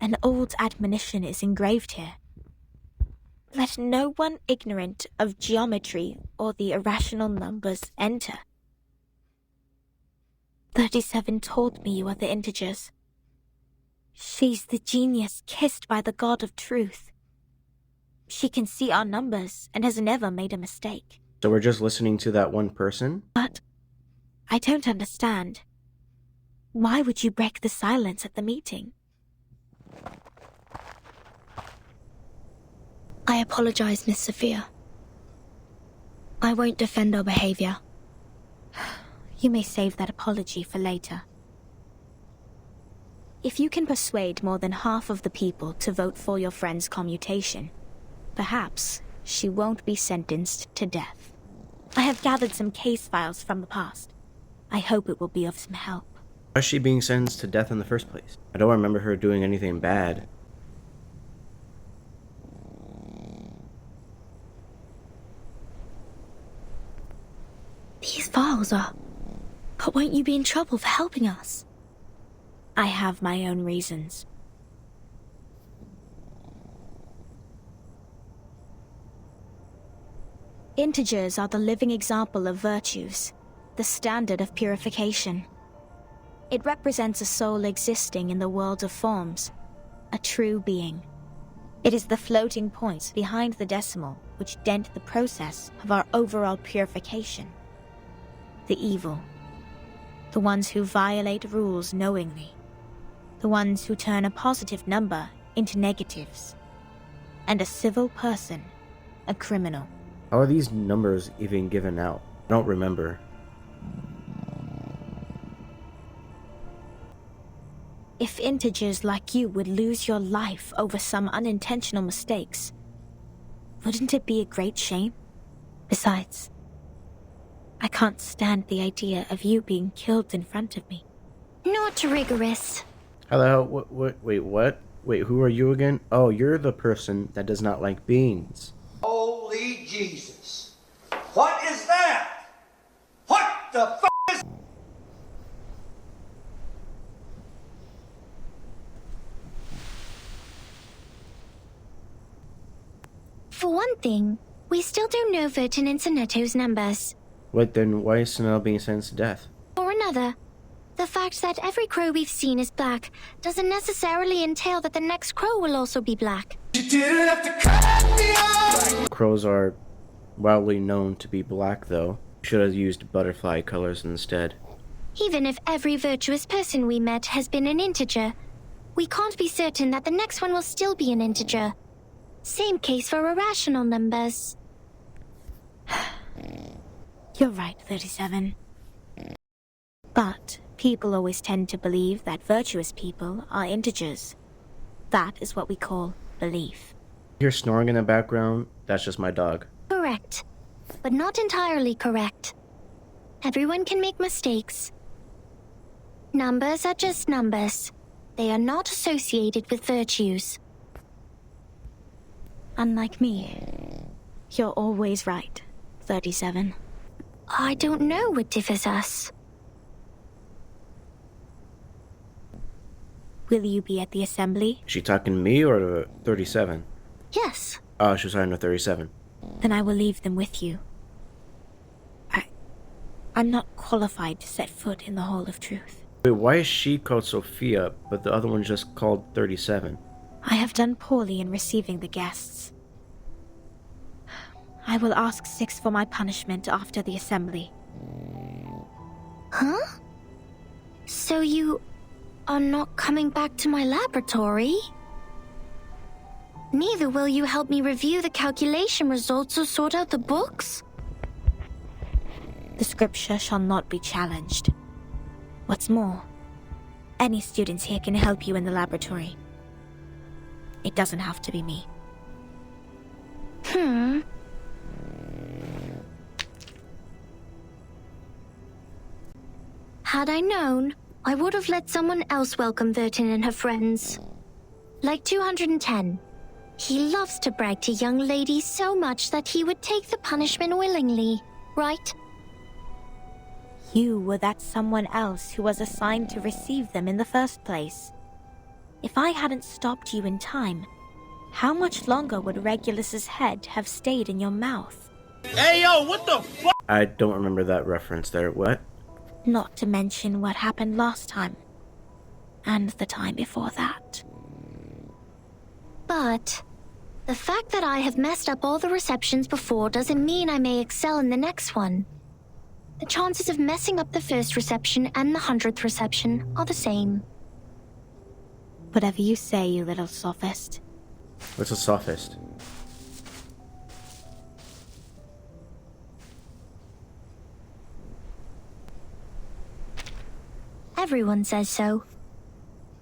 An old admonition is engraved here. Let no one ignorant of geometry or the irrational numbers enter. 37 told me you are the integers. She's the genius kissed by the god of truth. She can see our numbers and has never made a mistake. So we're just listening to that one person? But I don't understand. Why would you break the silence at the meeting? I apologize, Miss Sophia. I won't defend our behavior. You may save that apology for later. If you can persuade more than half of the people to vote for your friend's commutation, perhaps she won't be sentenced to death. I have gathered some case files from the past. I hope it will be of some help. Why is she being sentenced to death in the first place? I don't remember her doing anything bad. These files are... But won't you be in trouble for helping us? I have my own reasons. Integers are the living example of virtues, the standard of purification. It represents a soul existing in the world of forms, a true being. It is the floating points behind the decimal which dent the process of our overall purification. The evil, the ones who violate rules knowingly, the ones who turn a positive number into negatives, and a civil person, a criminal. How are these numbers even given out? I don't remember. If integers like you would lose your life over some unintentional mistakes, wouldn't it be a great shame? Besides, I can't stand the idea of you being killed in front of me. Not rigorous. How the hell? Wait, what? Wait, who are you again? Oh, you're the person that does not like beans. Holy Jesus. What is that? What the f*** is... For one thing, we still don't know Vertin and Sonetto's numbers. What then? Why is Sonetto being sentenced to death? For another, the fact that every crow we've seen is black doesn't necessarily entail that the next crow will also be black. You didn't have to cut me off. Crows are widely known to be black, though. Should have used butterfly colors instead. Even if every virtuous person we met has been an integer, we can't be certain that the next one will still be an integer. Same case for irrational numbers. You're right, 37. But people always tend to believe that virtuous people are integers. That is what we call belief. You're snoring in the background? That's just my dog. Correct, but not entirely correct. Everyone can make mistakes. Numbers are just numbers. They are not associated with virtues. Unlike me, you're always right, 37. I don't know what differs us. Will you be at the assembly? Is she talking to me or to 37? Yes. Oh, she was talking to 37. Then I will leave them with you. I'm not qualified to set foot in the Hall of Truth. Wait, why is she called Sophia, but the other one just called 37? I have done poorly in receiving the guests. I will ask Six for my punishment after the assembly. Huh? So you are not coming back to my laboratory? Neither will you help me review the calculation results or sort out the books? The scripture shall not be challenged. What's more, any students here can help you in the laboratory. It doesn't have to be me. Had I known, I would have let someone else welcome Vertin and her friends. Like 210. He loves to brag to young ladies so much that he would take the punishment willingly, right? You were that someone else who was assigned to receive them in the first place. If I hadn't stopped you in time, how much longer would Regulus's head have stayed in your mouth? Hey, yo, what the fuck? I don't remember that reference there. What? Not to mention what happened last time. And the time before that. But the fact that I have messed up all the receptions before doesn't mean I may excel in the next one. The chances of messing up the first reception and the 100th reception are the same. Whatever you say, you little sophist. What's a sophist? Everyone says so.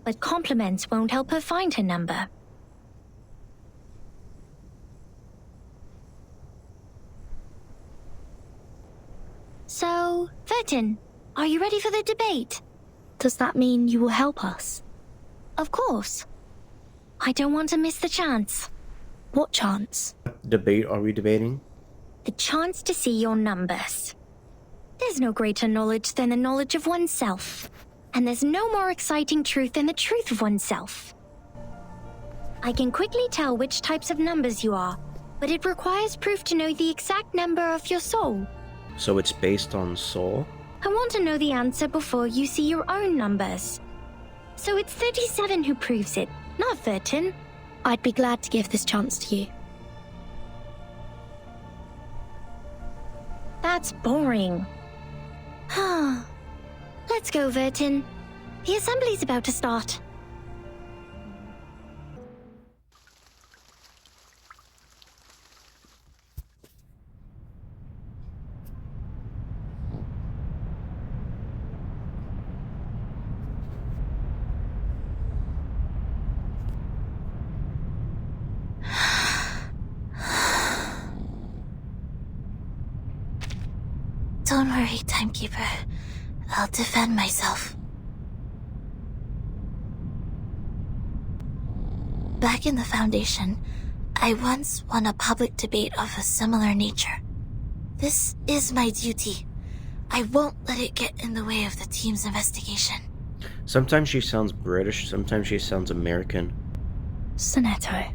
But compliments won't help her find her number. So, Vertin, are you ready for the debate? Does that mean you will help us? Of course. I don't want to miss the chance. What chance? Debate are we debating? The chance to see your numbers. There's no greater knowledge than the knowledge of oneself. And there's no more exciting truth than the truth of oneself. I can quickly tell which types of numbers you are, but it requires proof to know the exact number of your soul. So it's based on soul? I want to know the answer before you see your own numbers. So it's 37 who proves it, not Vertin. I'd be glad to give this chance to you. That's boring. Let's go, Vertin. The assembly's about to start. Don't worry, Timekeeper. I'll defend myself. Back in the Foundation, I once won a public debate of a similar nature. This is my duty. I won't let it get in the way of the team's investigation. Sometimes she sounds British, sometimes she sounds American. Sonetto.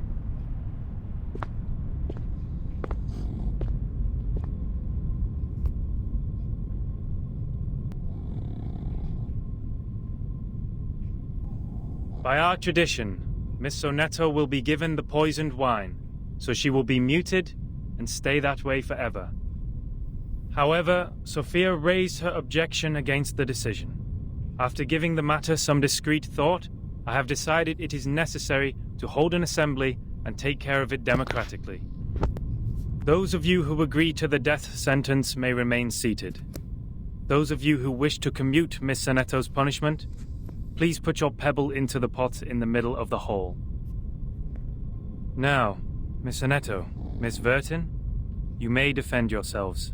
By our tradition, Miss Sonetto will be given the poisoned wine, so she will be muted and stay that way forever. However, Sophia raised her objection against the decision. After giving the matter some discreet thought, I have decided it is necessary to hold an assembly and take care of it democratically. Those of you who agree to the death sentence may remain seated. Those of you who wish to commute Miss Sonetto's punishment, please put your pebble into the pot in the middle of the hall. Now, Miss Sonetto, Miss Vertin, you may defend yourselves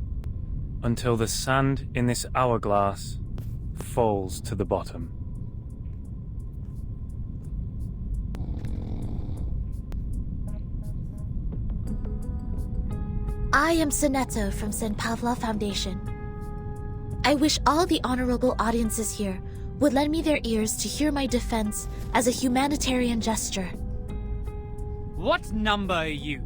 until the sand in this hourglass falls to the bottom. I am Sonetto from St. Pavlov Foundation. I wish all the honorable audiences here would lend me their ears to hear my defense as a humanitarian gesture. What number are you?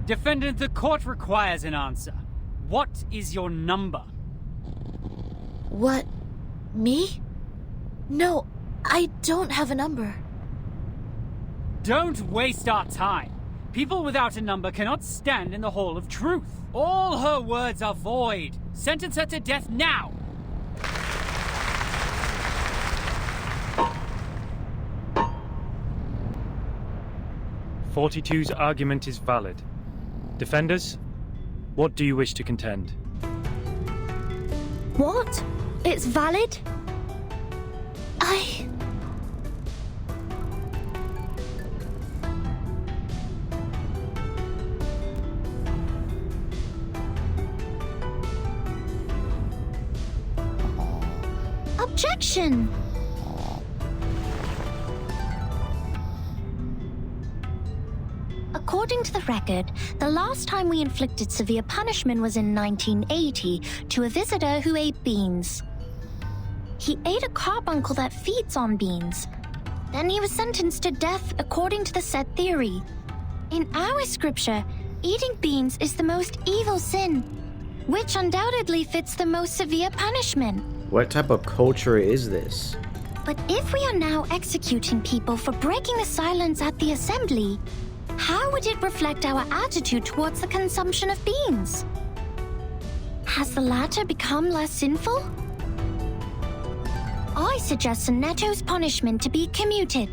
Defendant, the court requires an answer. What is your number? What? Me? No, I don't have a number. Don't waste our time. People without a number cannot stand in the Hall of Truth. All her words are void. Sentence her to death now! '42's argument is valid. Defenders, what do you wish to contend? What? It's valid? Objection! According to the record, the last time we inflicted severe punishment was in 1980 to a visitor who ate beans. He ate a carbuncle that feeds on beans. Then he was sentenced to death according to the said theory. In our scripture, eating beans is the most evil sin, which undoubtedly fits the most severe punishment. What type of culture is this? But if we are now executing people for breaking the silence at the assembly, how would it reflect our attitude towards the consumption of beans? Has the latter become less sinful? I suggest Sonetto's punishment to be commuted.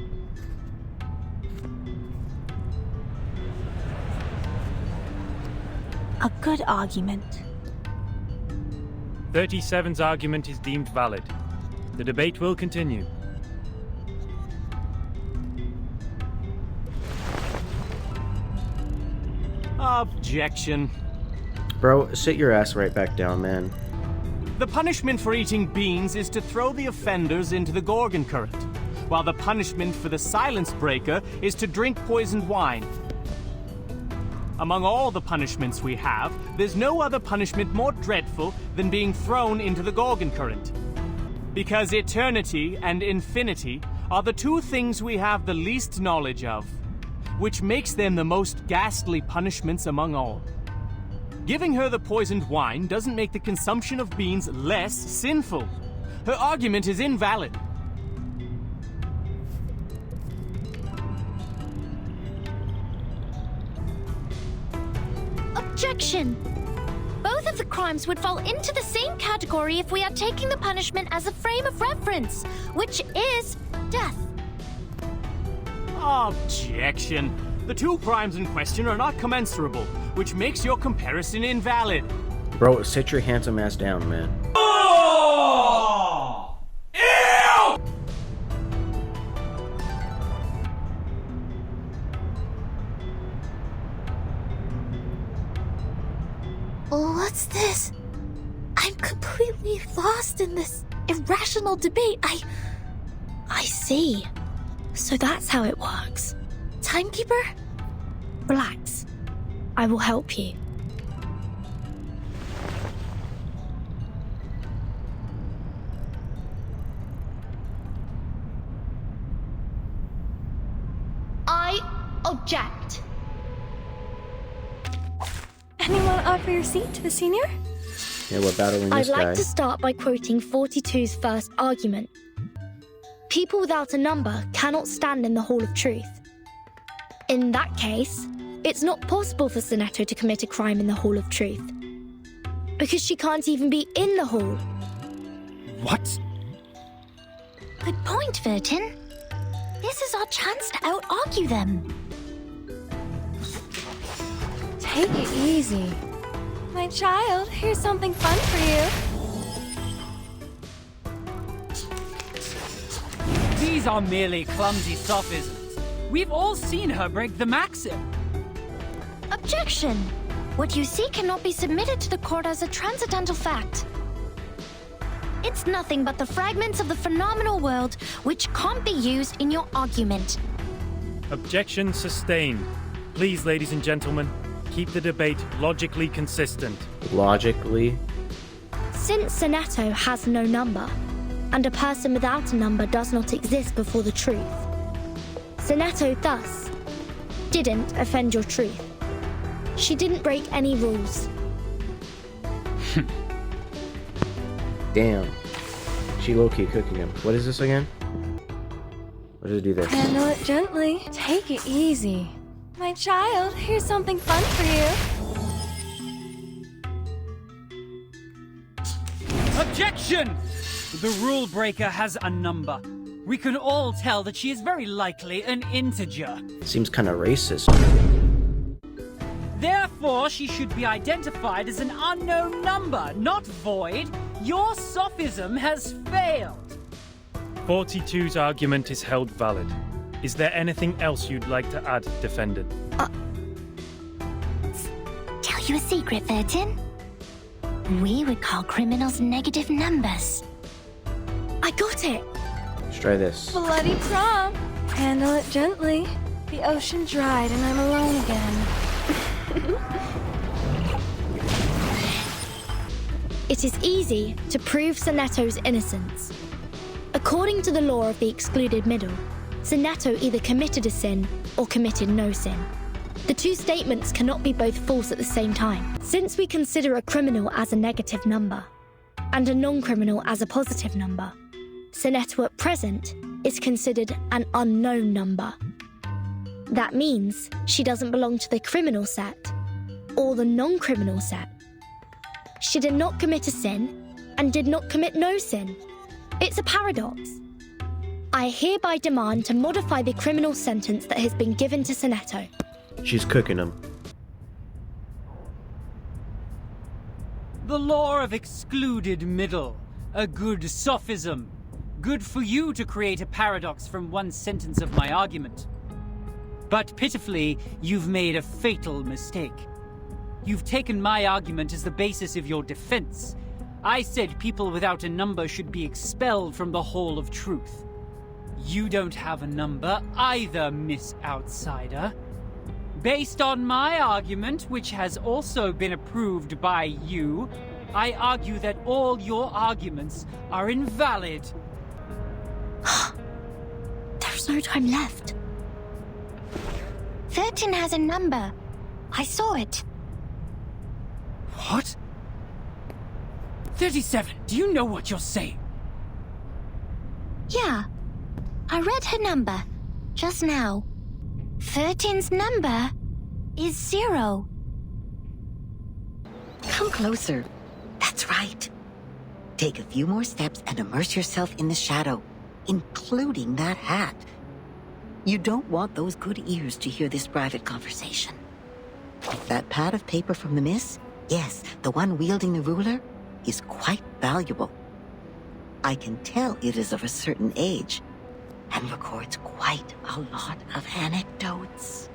A good argument. 37's argument is deemed valid. The debate will continue. Objection. Bro, sit your ass right back down, man. The punishment for eating beans is to throw the offenders into the Gorgon current, while the punishment for the silence breaker is to drink poisoned wine. Among all the punishments we have, there's no other punishment more dreadful than being thrown into the Gorgon current. Because eternity and infinity are the two things we have the least knowledge of, which makes them the most ghastly punishments among all. Giving her the poisoned wine doesn't make the consumption of beans less sinful. Her argument is invalid. Objection! Both of the crimes would fall into the same category if we are taking the punishment as a frame of reference, which is death. Objection. The two crimes in question are not commensurable, which makes your comparison invalid. Bro, sit your handsome ass down, man. Oh! Ew! What's this? I'm completely lost in this irrational debate. I see. So that's how it works. Timekeeper? Relax. I will help you. I object. Anyone offer your seat to the senior? Yeah, we're battling I'd this guy. like to start by quoting 42's first argument. People without a number cannot stand in the Hall of Truth. In that case, it's not possible for Sonetto to commit a crime in the Hall of Truth. Because she can't even be in the hall. What? Good point, Vertin. This is our chance to out-argue them. Take it easy. My child, here's something fun for you. These are merely clumsy sophisms. We've all seen her break the maxim. Objection! What you see cannot be submitted to the court as a transcendental fact. It's nothing but the fragments of the phenomenal world which can't be used in your argument. Objection sustained. Please, ladies and gentlemen, keep the debate logically consistent. Logically? Since Sonetto has no number, and a person without a number does not exist before the truth, Sonetto thus didn't offend your truth. She didn't break any rules. Damn. She low-key cooking him. What is this again? What does it do this? Handle it gently. Take it easy. My child, here's something fun for you. Objection! The rule breaker has a number. We can all tell that she is very likely an integer. Seems kind of racist. Therefore, she should be identified as an unknown number, not void. Your sophism has failed. 42's argument is held valid. Is there anything else you'd like to add, defendant? Tell you a secret, Vertin? We would call criminals negative numbers. I got it. Let's try this. Bloody prom. Handle it gently. The ocean dried and I'm alone again. It is easy to prove Sonetto's innocence. According to the law of the excluded middle, Zeneto either committed a sin or committed no sin. The two statements cannot be both false at the same time. Since we consider a criminal as a negative number and a non-criminal as a positive number, Zeneto at present is considered an unknown number. That means she doesn't belong to the criminal set or the non-criminal set. She did not commit a sin and did not commit no sin. It's a paradox. I hereby demand to modify the criminal sentence that has been given to Zeneto. She's cooking him. The law of excluded middle. A good sophism. Good for you to create a paradox from one sentence of my argument. But pitifully, you've made a fatal mistake. You've taken my argument as the basis of your defense. I said people without a number should be expelled from the Hall of Truth. You don't have a number either, Miss Outsider. Based on my argument, which has also been approved by you, I argue that all your arguments are invalid. There's no time left. 13 has a number. I saw it. What? 37, do you know what you're saying? Yeah. I read her number just now. 13's number is 0. Come closer. That's right. Take a few more steps and immerse yourself in the shadow, including that hat. You don't want those good ears to hear this private conversation. That pad of paper from the miss, yes, the one wielding the ruler, is quite valuable. I can tell it is of a certain age and records quite a lot of anecdotes.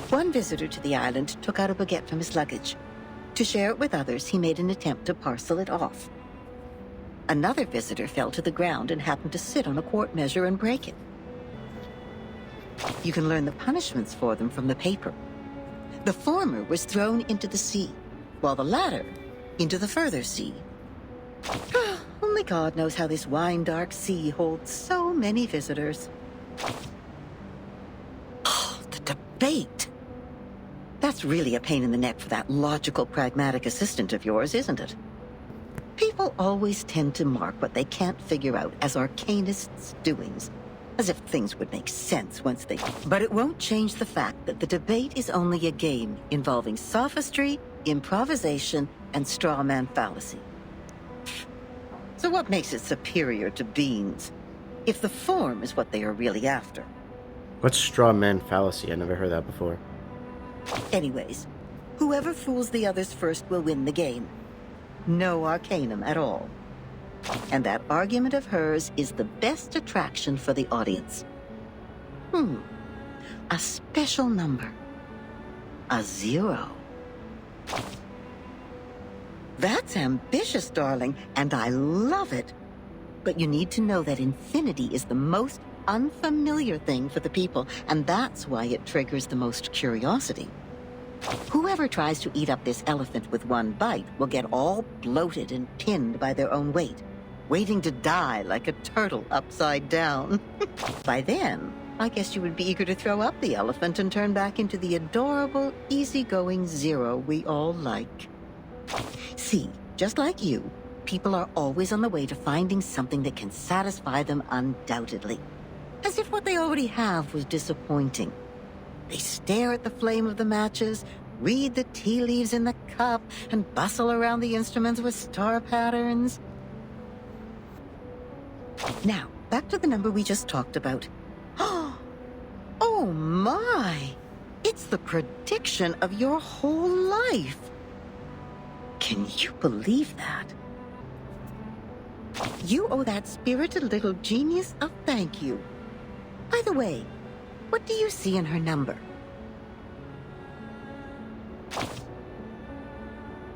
One visitor to the island took out a baguette from his luggage. To share it with others, he made an attempt to parcel it off. Another visitor fell to the ground and happened to sit on a quart measure and break it. You can learn the punishments for them from the paper. The former was thrown into the sea, while the latter into the further sea. Only God knows how this wine-dark sea holds so many visitors. Oh, the debate! That's really a pain in the neck for that logical, pragmatic assistant of yours, isn't it? People always tend to mark what they can't figure out as arcanists' doings, as if things would make sense once they... But it won't change the fact that the debate is only a game involving sophistry, improvisation, and straw man fallacy. So what makes it superior to beans, if the form is what they are really after? What's straw man fallacy? I never heard that before. Anyways, whoever fools the others first will win the game. No arcanum at all. And that argument of hers is the best attraction for the audience. A special number. A 0. That's ambitious, darling, and I love it. But you need to know that infinity is the most unfamiliar thing for the people, and that's why it triggers the most curiosity. Whoever tries to eat up this elephant with one bite will get all bloated and pinned by their own weight, waiting to die like a turtle upside down. By then, I guess you would be eager to throw up the elephant and turn back into the adorable, easygoing 0 we all like. See, just like you, people are always on the way to finding something that can satisfy them undoubtedly. As if what they already have was disappointing. They stare at the flame of the matches, read the tea leaves in the cup, and bustle around the instruments with star patterns. Now, back to the number we just talked about. Oh my! It's the prediction of your whole life! Can you believe that? You owe that spirited little genius a thank you. By the way, what do you see in her number?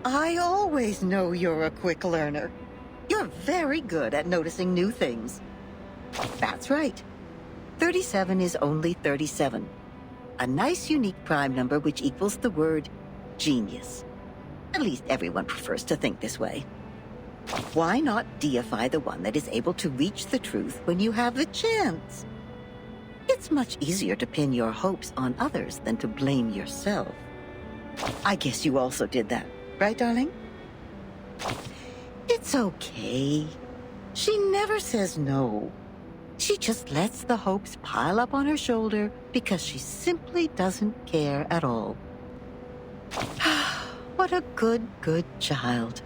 I always know you're a quick learner. You're very good at noticing new things. That's right. 37 is only 37. A nice, unique prime number which equals the word genius. At least everyone prefers to think this way. Why not deify the one that is able to reach the truth when you have the chance? It's much easier to pin your hopes on others than to blame yourself. I guess you also did that, right, darling? It's okay. She never says no. She just lets the hopes pile up on her shoulder because she simply doesn't care at all. What a good child.